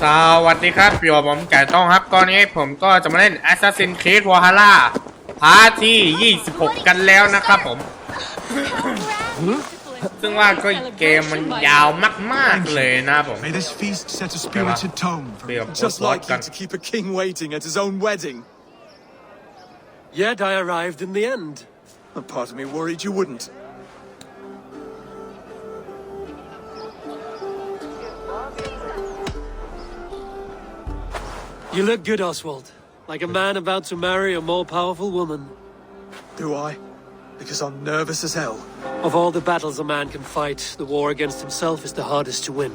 สวัสดีครับอยู่กับผมไก่ต้องครับตอนนี้ผมก็จะมาเล่น Assassin's Creed Valhalla พาร์ทที่26กันแล้วนะครับผมซึ่งว่าก็เกมมันยาวมากๆเลยนะผม May this feast set a spirited tone. Just like you to keep a king waiting at his own wedding. Yet I arrived in the end. A part of me worried you wouldn't. You look good, Oswald. Like a man about to marry a more powerful woman. Do I? Because I'm nervous as hell. Of all the battles a man can fight, the war against himself is the hardest to win.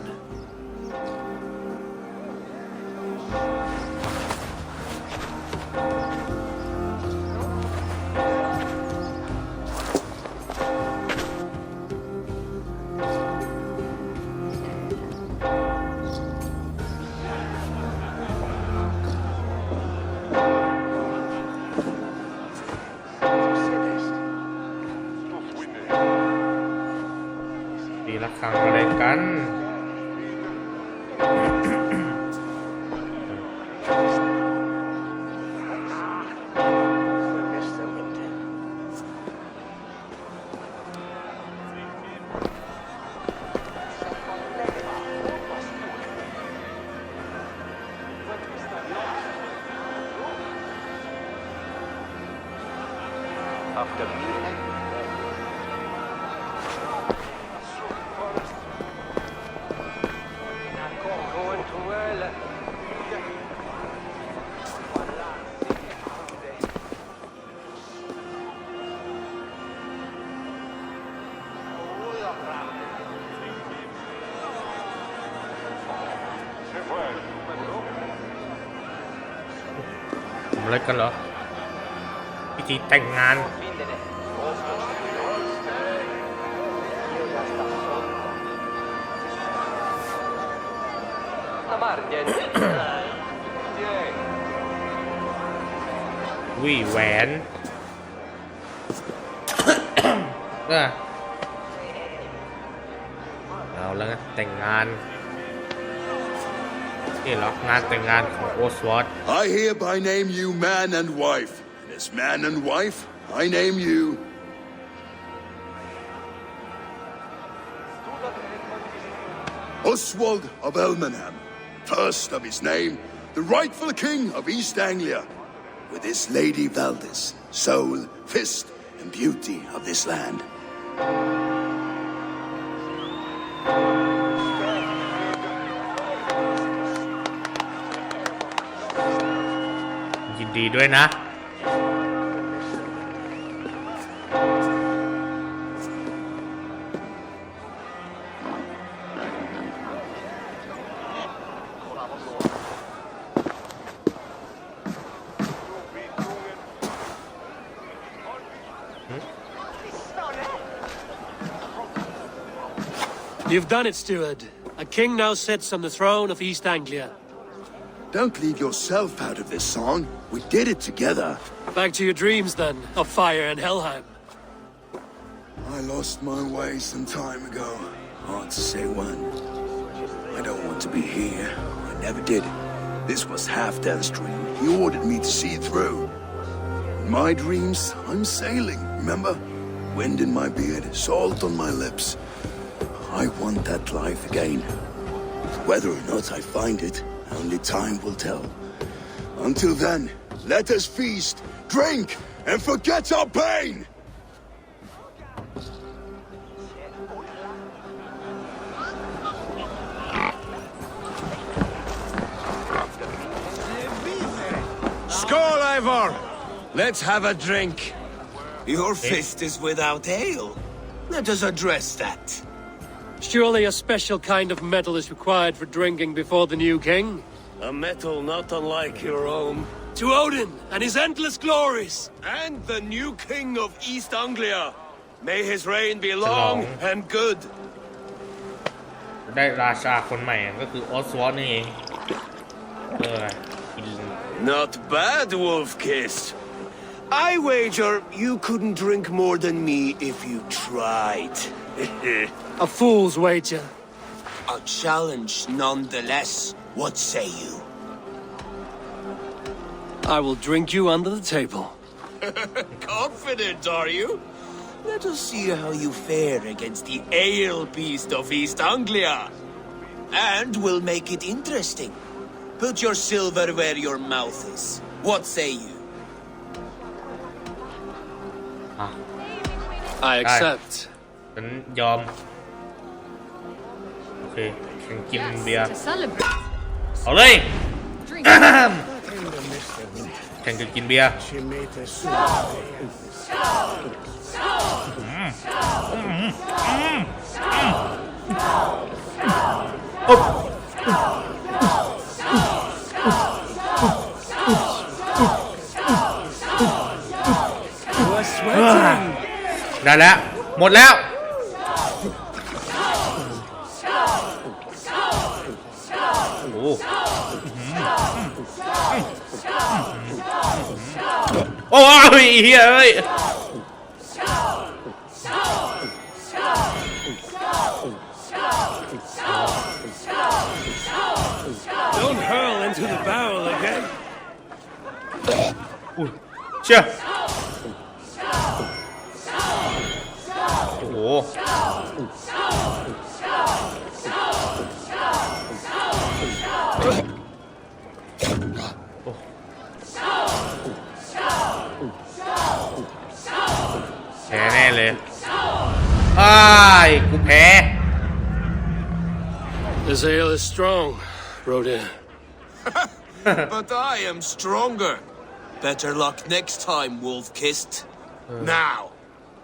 ตีละครั้งอะไรกัน อะไรกันเหรอพิธีแต่งงานวิแหวนเอาแล้วไงแต่งงานนี่เหรองานแต่งงานของโอสวอต I hereby name you man and wife, and as man and wife, I name you Oswald of Elmenham, first of his name, the rightful king of East Anglia, with his lady Valdis, soul, fist, and beauty of this land. ยินดีด้วยนะYou've done it, steward. A king now sits on the throne of East Anglia. Don't leave yourself out of this song. We did it together. Back to your dreams, then, of fire and Helheim. I lost my way some time ago. Hard to say when. I don't want to be here. I never did. This was Halfdan's dream. He ordered me to see it through. In my dreams, I'm sailing, remember? Wind in my beard, salt on my lips. I want that life again. Whether or not I find it, only time will tell. Until then, let us feast, drink, and forget our pain! Skål, Ivor! Let's have a drink. Your fist is without ale. Let us address that. Surely a special kind of metal is required for drinking before the new king? A metal not unlike your own. To Odin and his endless glories! And the new king of East Anglia. May his reign be long and good. ได้ราชาคนใหม่ก็คือโอสวอตนี่เองNot bad, Wolf-Kiss. I wager you couldn't drink more than me if you tried. A fool's wager. A challenge nonetheless. What say you? I will drink you under the table. Confident, are you? Let us see how you fare against the ale beast of East Anglia. And we'll make it interesting. Put your silver where your mouth is. What say you? I accept. ฉันยอม โอเคฉันกินเบียร์ To celebrate. เอาเลย Drink. ฉันจะกินเบียร์โอ๊บ You are sweating. ได้แล้ว หมดแล้ว โอ้โอ้ยเฮ้ยเอ้ย Don't hurl into the barrel again. อุ้ยเชี่ยโอ้โหแพ้แน่เลยอ้ายกูแพ้ This ale is strong, Rodin. But I am stronger. Better luck next time, wolf-kissed. Now,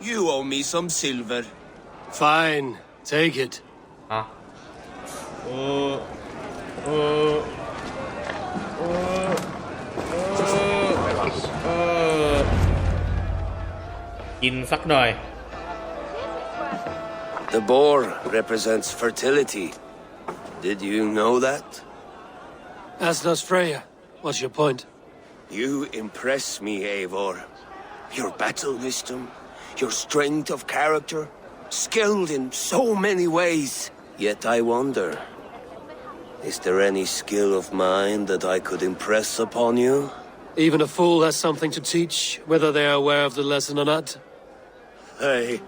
you owe me some silver. Fine, take it. อ่ะเออเออเออเออกินสักหน่อย The boar represents fertility. Did you know that? As does Freya. What's your point? You impress me, Eivor. Your battle wisdom, your strength of character, skilled in so many ways. Yet I wonder, is there any skill of mine that I could impress upon you? Even a fool has something to teach, whether they are aware of the lesson or not. Hey.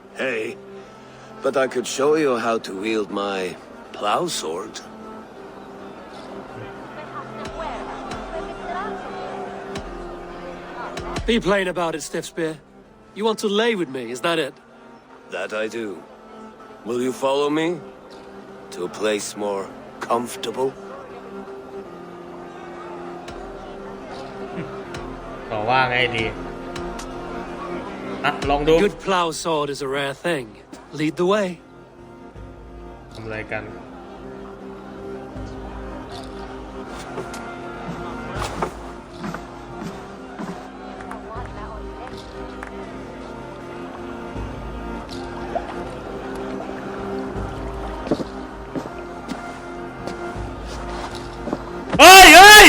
But I could show you how to wield my plow sword. Be plain about it, Stiffspear. You want to lay with me, is that it? That I do. Will you follow me? To a place more comfortable? ต่อว่าไงดีอ่ะลองดู Good plow sword is a rare thing. Lead the way. ทำอะไรกัน เฮ้ย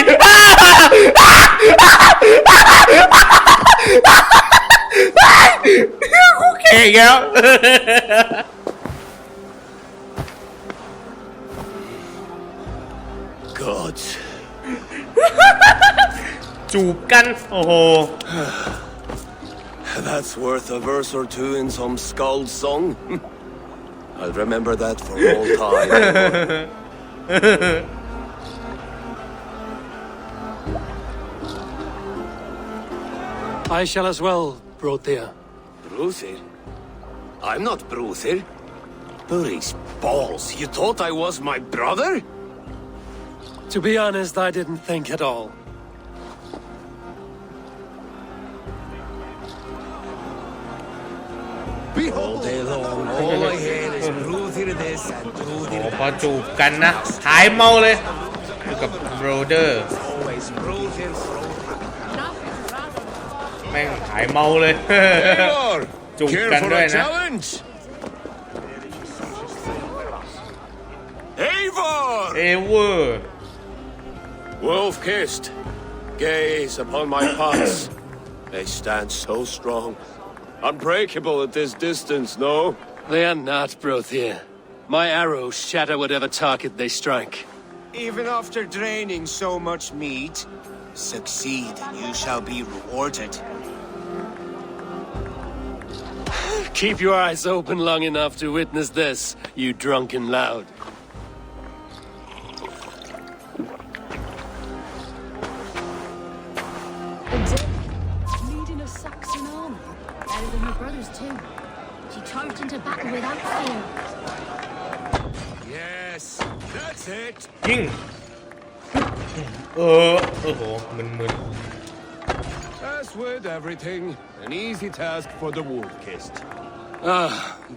กูเก่งแล้ว Gods. จูบกัน โอ้โห That's worth a verse or two in some skald song. I'll remember that for all time. I shall as well, Brothir. Bruthir? I'm not Bruthir. Burry's balls. You thought I was my brother? To be honest, I didn't think at all. All day long, all I hear is Bruthir this and โอ้ Bruthir พอ that. จูบกันนะหายเมาเลยอยู่กับโรเดอร์ Always Bruthir. แม่งหายเมาเลย Eivor! จูบ Care กัน for ด้วย a นะ challenge? Eivor! เอเวอร์ Wolf-kissed, gaze upon my pots. They stand so strong. Unbreakable at this distance, no? They are not, Brothir. My arrows shatter whatever target they strike. Even after draining so much meat, succeed and you shall be rewarded. Keep your eyes open long enough to witness this, you drunken loud. Leading a Saxon army, better than her brothers too. She charged into battle without fear. Yes, that's it. ยิงโอ้โหมึน As with everything, an easy task for the wolf-kissed.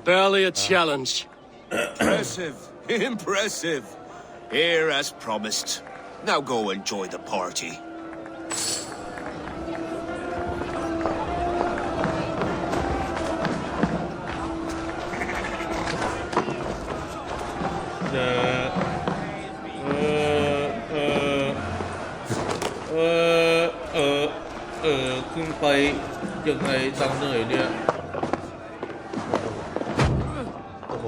Barely a challenge. Impressive, impressive. Here as promised. Now go enjoy the party. ။ขึ้นไปยังไงทางเหนื่อยเนี่ยโอ้โห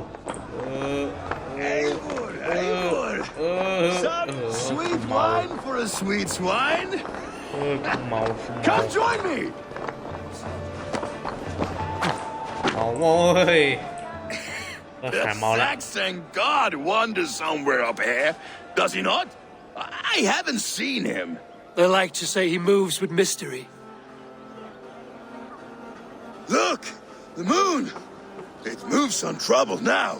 Some sweet wine for a sweet swine? เมา Come join me! เมาโว้ยหา The เมาแล้ว Saxon god wanders somewhere up here, does he not? I haven't seen him. They like to say he moves with mystery. Look, the moon. It moves untroubled now.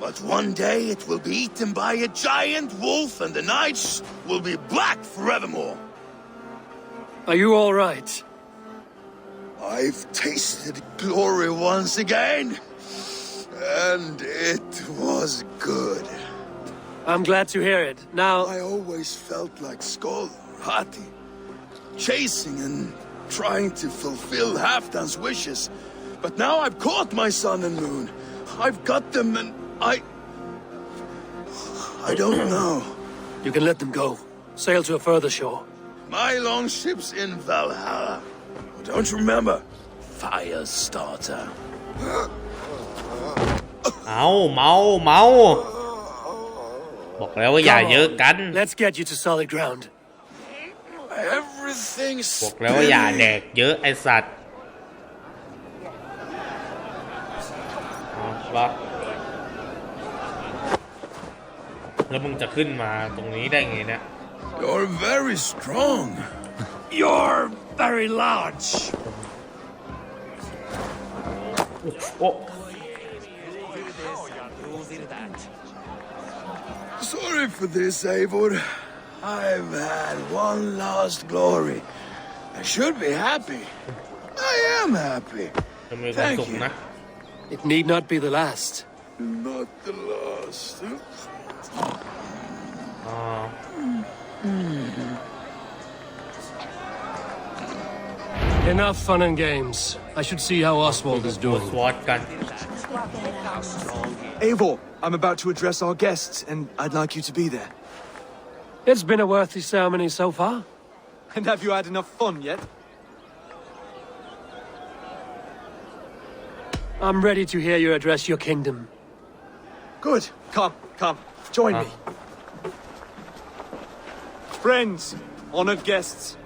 But one day it will be eaten by a giant wolf and the nights will be black forevermore. Are you all right? I've tasted glory once again. And it was good. I'm glad to hear it. Now, I always felt like Skoll, Hati, chasing and trying to fulfill Halfdan's wishes. But now I've caught my sun and moon. I've got them and I don't know. you can let them go. Sail to a further shore. My longship's in Valhalla. Don't you remember? Firestarter. เอาเมาบอกแล้วว่าอย่า Come เยอะ on. กัน Let's get you to solid ground. Everything's บอกแล้วว่าอย่าแดกเยอะไอสัตว์เอาละแล้วมึงจะขึ้นมาตรงนี้ได้ไงเนี่ย You're very strong. You're very large. โอ้ Sorry for this, Eivor. I've had one last glory. I should be happy. I am happy. จะมีความสุขนะ It need not be the last. Not the last. Enough fun and games. I should see how Oswald is ส doing. วอตกัน Eivor, I'm about to address our guests, and I'd like you to be there. It's been a worthy ceremony so far. And have you had enough fun yet? I'm ready to hear you address your kingdom. Good. Come. Join me. Friends, honored guests,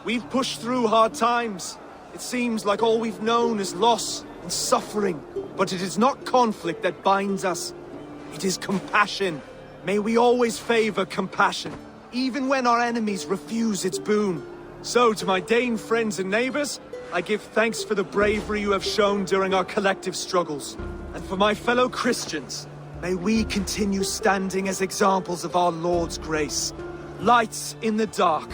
we've pushed through hard times. It seems like all we've known is loss and suffering. But it is not conflict that binds us. It is compassion. May we always favor compassion, even when our enemies refuse its boon. So, to my Dane friends and neighbors, I give thanks for the bravery you have shown during our collective struggles. And for my fellow Christians, may we continue standing as examples of our Lord's grace. Lights in the dark.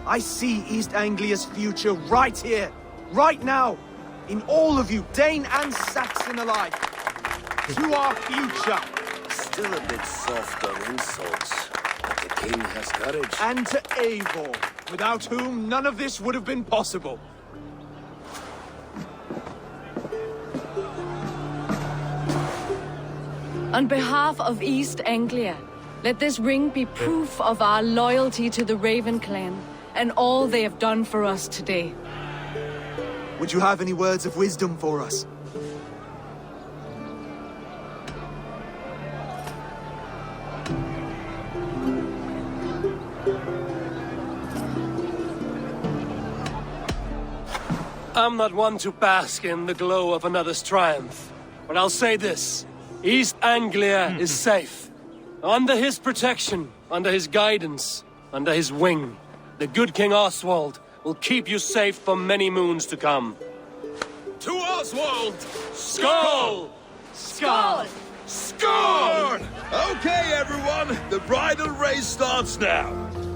I see East Anglia's future right here, right now, in all of you, Dane and Saxon alike. To our future. Still a bit soft on insults, but the king has courage. And to Eivor, without whom none of this would have been possible. On behalf of East Anglia, let this ring be proof of our loyalty to the Raven clan and all they have done for us today. Would you have any words of wisdom for us? I'm not one to bask in the glow of another's triumph, but I'll say this. East Anglia is safe. Under his protection, under his guidance, under his wing, the good King Oswald will keep you safe for many moons to come. To Oswald! Skull! Skull! Score! Okay, everyone, the bridal race starts now.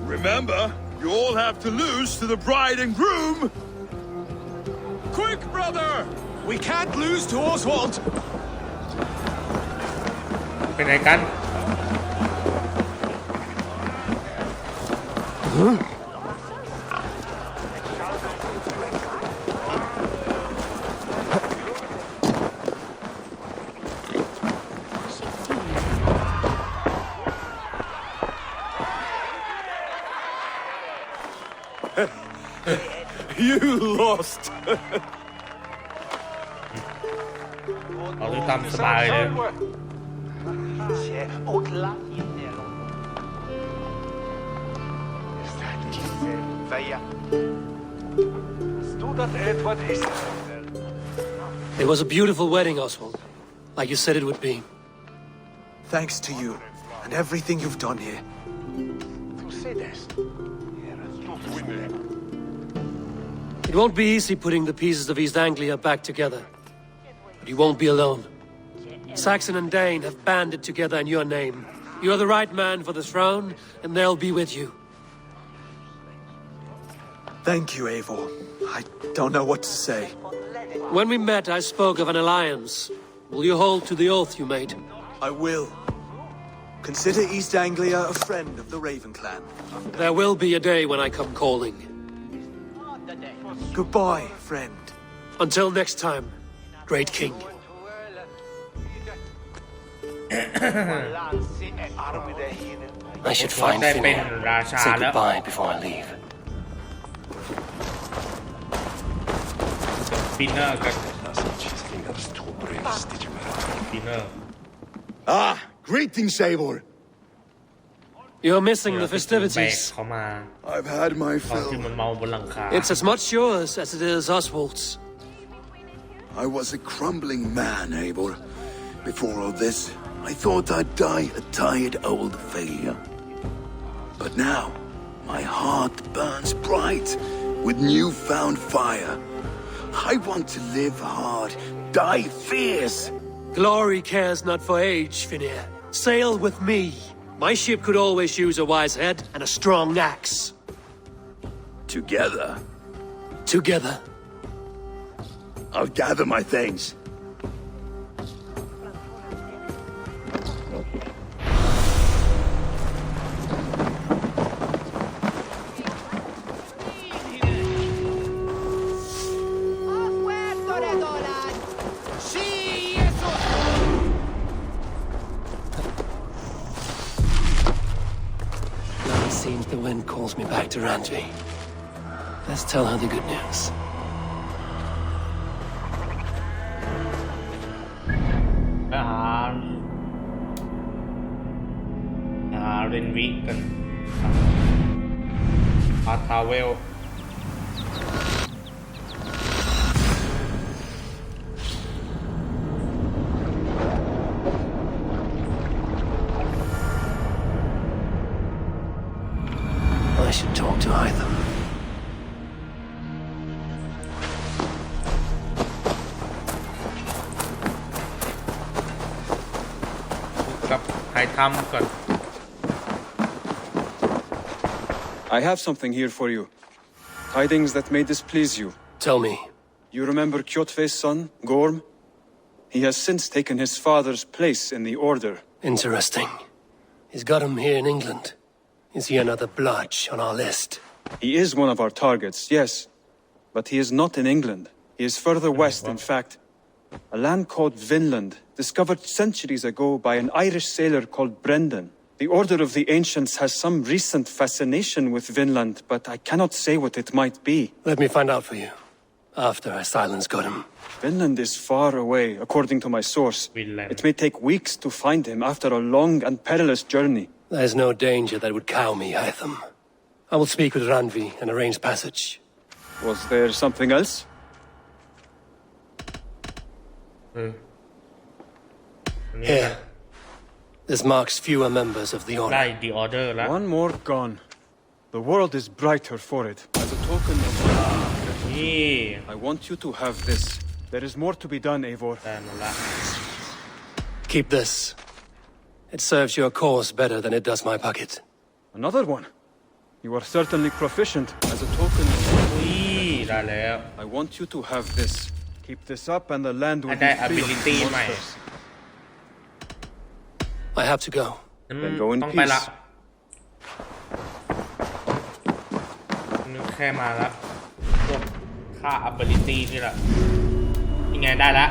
Remember, you all have to lose to the bride and groom. Quick, brother! We can't lose to Oswald. เป็นไงกัน You lost. เอาด้วยตามสบายเลย It was a beautiful wedding, Oswald. Like you said it would be. Thanks to you and everything you've done here. It won't be easy putting the pieces of East Anglia back together. But you won't be alone. Saxon and Dane have banded together in your name. You're the right man for the throne, and they'll be with you. Thank you, Eivor. I don't know what to say. When we met, I spoke of an alliance. Will you hold to the oath you made? I will. Consider East Anglia a friend of the Raven clan. There will be a day when I come calling. Goodbye, friend. Until next time, great king. I should find ได้เป็น Finnear. ราชา Say แล้ว goodbye before I leave. ฟินเนอร์กันฟินเนอร์ Ah, greetings, Eivor. You're missing the แบก festivities. เขามา I've had my ตอนที่ fill. มันเมาบนหลังคา It's as much yours as it is Oswald's. I was a crumbling man, Eivor. Before all this, I thought I'd die a tired old failure. But now, my heart burns bright with newfound fire. I want to live hard, die fierce. Glory cares not for age, Finnear. Sail with me. My ship could always use a wise head and a strong axe. Together, Together. I'll gather my things. Now it seems the wind calls me back to Randvi. Let's tell her the good news. เรนวิกันพาทาเวล I should talk to Hytham. กับไททำก่อน I have something here for you. Tidings that may displease you. Tell me. You remember Kjotve's son, Gorm? He has since taken his father's place in the Order. Interesting. He's got him here in England. Is he another blotch on our list? He is one of our targets, yes. But he is not in England. He is further west, in fact. A land called Vinland, discovered centuries ago by an Irish sailor called Brendan. The Order of the Ancients has some recent fascination with Vinland, but I cannot say what it might be. Let me find out for you. After I silence Gotham. Vinland is far away, according to my source. Vinland. It may take weeks to find him after a long and perilous journey. There's no danger that would cow me, Hytham. I will speak with Ranvi and arrange passage. Was there something else? Here. This marks fewer members of the ได้ Order. The Order แล้ว One more gone. The world is brighter for it. As a token of my regret, นี่ I want you to have this. There is more to be done, Eivor. ได้หมดละ Keep this. It serves your cause better than it does my pocket. Another one. You are certainly proficient. As a token of อุ้ยได้แล้ว I want you to have this. Keep this up and the land will ได้ be free of ability ใหม่ monsters. I have to go. Then go in ต้องไปละ peace. นึกแค่มาแล้วพวกค่า ability นี่แหละยังไงได้แล้ว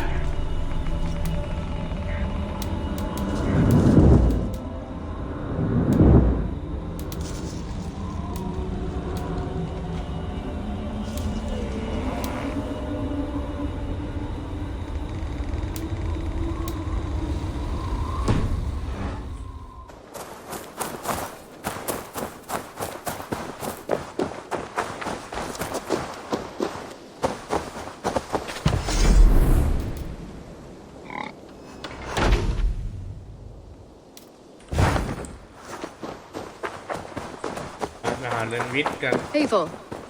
มาหาเรื่องวิทย์กัน Eivor,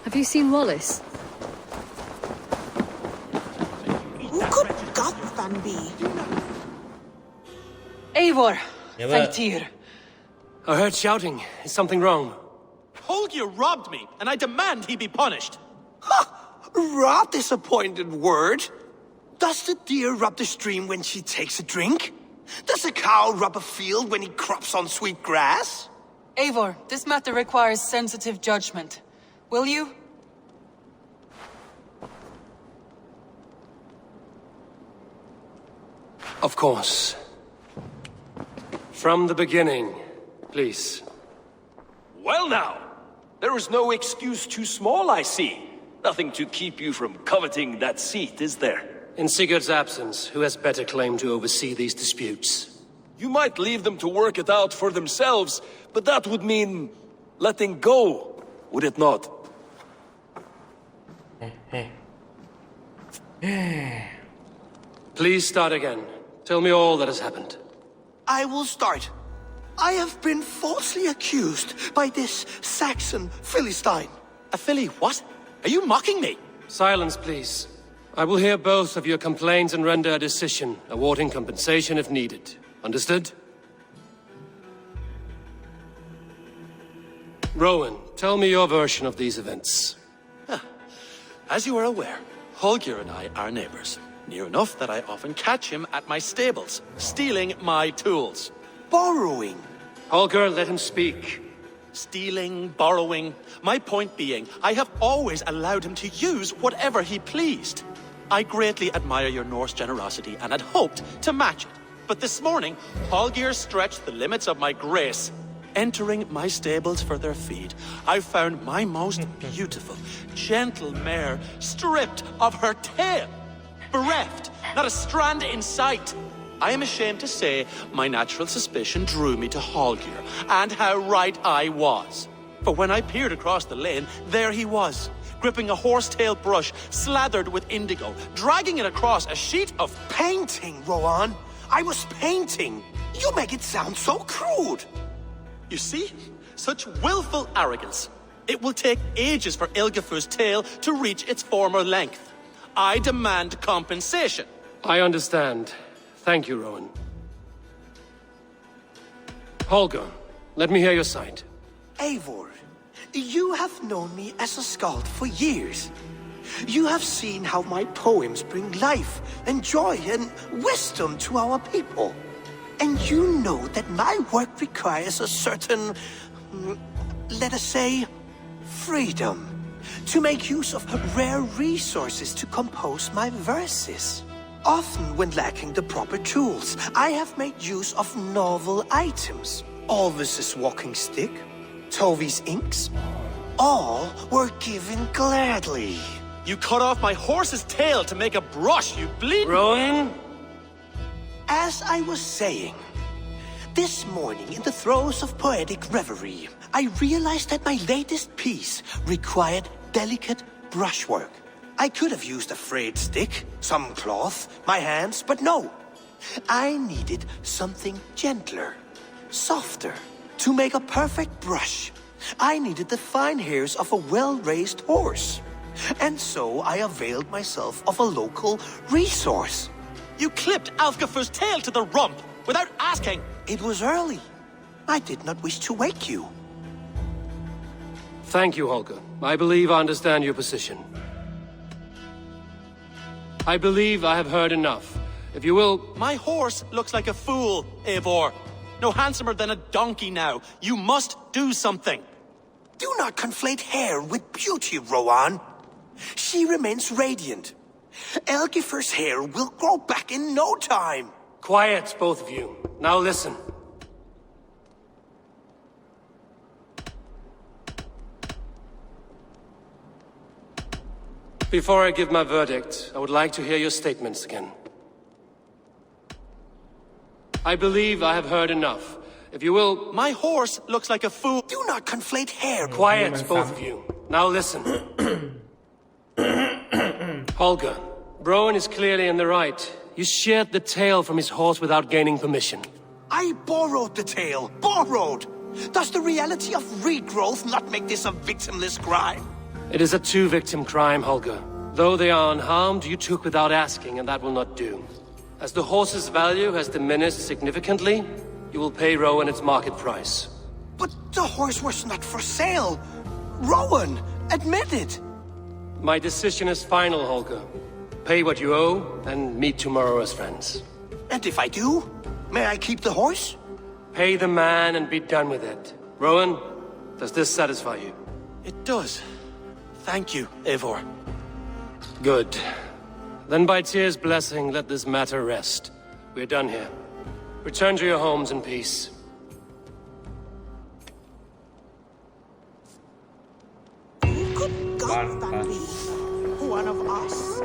have you seen Wallace? Who could Gotham be? Eivor, Yeah, thank but- Tyr. I heard shouting. Is something wrong? Holger robbed me, and I demand he be punished. Rot disappointed word. Does the deer rub the stream when she takes a drink? Does a cow rub a field when he crops on sweet grass? Eivor, this matter requires sensitive judgment. Will you? Of course. From the beginning, please. Well now, there is no excuse too small, I see. Nothing to keep you from coveting that seat, is there? In Sigurd's absence, who has better claim to oversee these disputes? You might leave them to work it out for themselves, but that would mean letting go, would it not? Please start again. Tell me all that has happened. I will start. I have been falsely accused by this Saxon Philistine. A filly, what? Are you mocking me? Silence, please. I will hear both of your complaints and render a decision, awarding compensation if needed. Understood? Rowan, tell me your version of these events. As you are aware, Holger and I are neighbors. Near enough that I often catch him at my stables, stealing my tools. Borrowing. Holger, let him speak. Stealing, borrowing. My point being, I have always allowed him to use whatever he pleased. I greatly admire your Norse generosity and had hoped to match it. But this morning, Holger stretched the limits of my grace. Entering my stables for their feed, I found my most beautiful, gentle mare stripped of her tail. Bereft, not a strand in sight. I am ashamed to say my natural suspicion drew me to Holger, and how right I was. For when I peered across the lane, there he was, gripping a horsetail brush slathered with indigo, dragging it across a sheet of Painting, Rowan. I was painting. You make it sound so crude. You see? Such willful arrogance. It will take ages for Ilgifu's tail to reach its former length. I demand compensation. I understand. Thank you, Rowan. Holger, let me hear your side. Eivor, you have known me as a skald for years. You have seen how my poems bring life and joy and wisdom to our people. And you know that my work requires a certain, let us say, freedom to make use of rare resources to compose my verses. Often when lacking the proper tools, I have made use of novel items. Alvis's walking stick, Tovy's inks, all were given gladly. You cut off my horse's tail to make a brush, you bleed. Rowan? As I was saying, This morning, in the throes of poetic reverie, I realized that my latest piece required delicate brushwork. I could have used a frayed stick, some cloth, my hands, but no. I needed something gentler, softer. To make a perfect brush, I needed the fine hairs of a well-raised horse. And so I availed myself of a local resource. You clipped Alfgafur's tail to the rump without asking. It was early. I did not wish to wake you. Thank you, Holger. I believe I understand your position. I believe I have heard enough. If you will... My horse looks like a fool, Eivor. No handsomer than a donkey now. You must do something. Do not conflate hair with beauty, Rowan. She remains radiant. Algifur's hair will grow back in no time. Quiet, both of you. Now listen. Before I give my verdict, I would like to hear your statements again. I believe I have heard enough. If you will... My horse looks like a fool. Do not conflate hair. Quiet, both of you. Now listen. Holger, Browan is clearly in the right. You sheared the tail from his horse without gaining permission. I borrowed the tail. Borrowed! Does the reality of regrowth not make this a victimless crime? It is a two-victim crime, Holger. Though they are unharmed, you took without asking, and that will not do. As the horse's value has diminished significantly, you will pay Rowan its market price. But the horse was not for sale. Rowan, admit it. My decision is final, Holger. Pay what you owe, and meet tomorrow as friends. And if I do, may I keep the horse? Pay the man and be done with it. Rowan, does this satisfy you? It does. Thank you, Eivor. Good. Then by Tyr's blessing, let this matter rest. We're done here. Return to your homes in peace. Good God, Danby. One of us.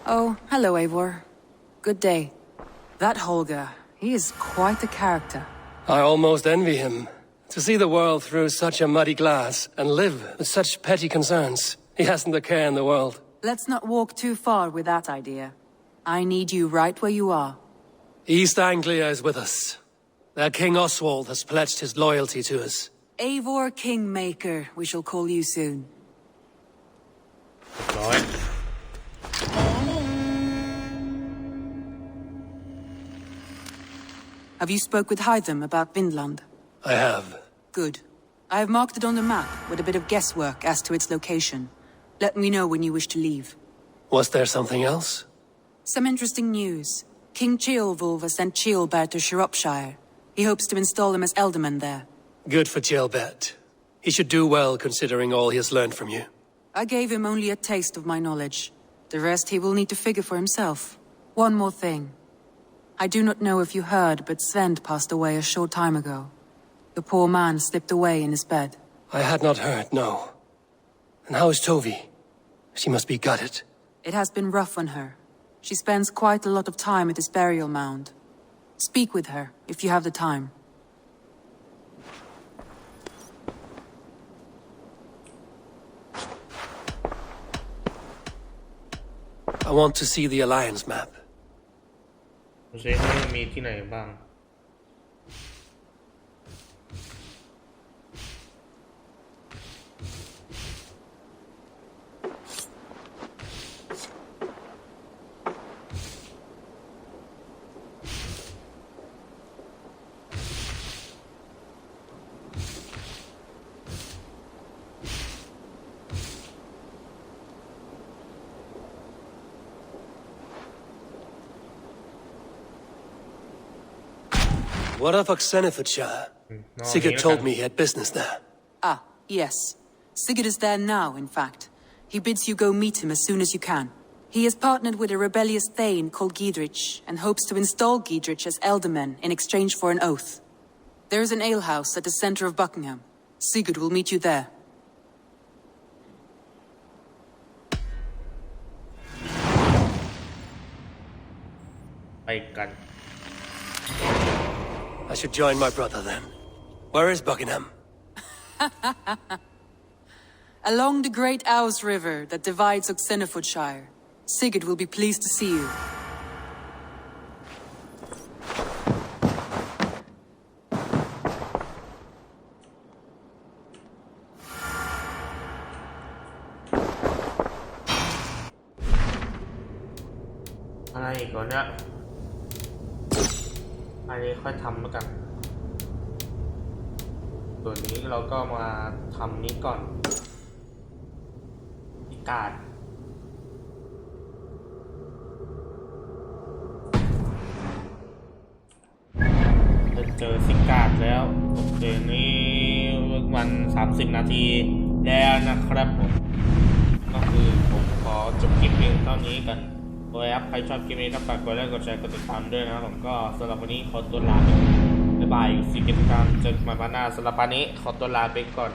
Oh, hello, Eivor. Good day. That Holger, he is quite a character. I almost envy him. To see the world through such a muddy glass and live with such petty concerns. He hasn't a care in the world. Let's not walk too far with that idea. I need you right where you are. East Anglia is with us. Their King Oswald has pledged his loyalty to us. Eivor Kingmaker, we shall call you soon. Right. Have you spoke with Hytham about Vinland? I have. Good. I have marked it on the map with a bit of guesswork as to its location. Let me know when you wish to leave. Was there something else? Some interesting news. King Ceolwulf has sent Ceolbert to Shropshire. He hopes to install him as Ealdorman there. Good for Ceolbert. He should do well considering all he has learned from you. I gave him only a taste of my knowledge. The rest he will need to figure for himself. One more thing. I do not know if you heard, but Svend passed away a short time ago. The poor man slipped away in his bed. I had not heard, no. And how is Tovi? She must be gutted. It has been rough on her. She spends quite a lot of time at his burial mound. Speak with her, if you have the time. I want to see the Alliance map. ดูซิว่ามีที่ไหนบ้าง What of Oxenfordshire? Sigurd told me he had business there. Ah, yes. Sigurd is there now, in fact. He bids you go meet him as soon as you can. He has partnered with a rebellious thane called Giedrich, and hopes to install Giedrich as Ealdorman in exchange for an oath. There is an alehouse at the center of Buckingham. Sigurd will meet you there. กัน I should join my brother then. Where is Buckingham? Along the great Ouse River that divides Oxenfordshire. Sigurd will be pleased to see you. อะไรอีกวะเนี่ยอันนี้ค่อยทำแล้วกันส่วนนี้เราก็มาทำนี้ก่อนพิการเจอสิการ์ดแล้วโอเคนี่มัน30 นาทีแล้วนะครับผมก็คือผมขอจบคลิปเพียงเท่านี้กันโดยครับใครชอบคลิปนี้ก็ฝากกดไลค์กดแชร์กดติดตามด้วยนะครับผมก็สำหรับวันนี้ขอตัวลาไปบ๊ายบายสิกิจกรรมเจอกันใหม่วันหน้าสำหรับวันนี้ขอตัวลาไปก่อน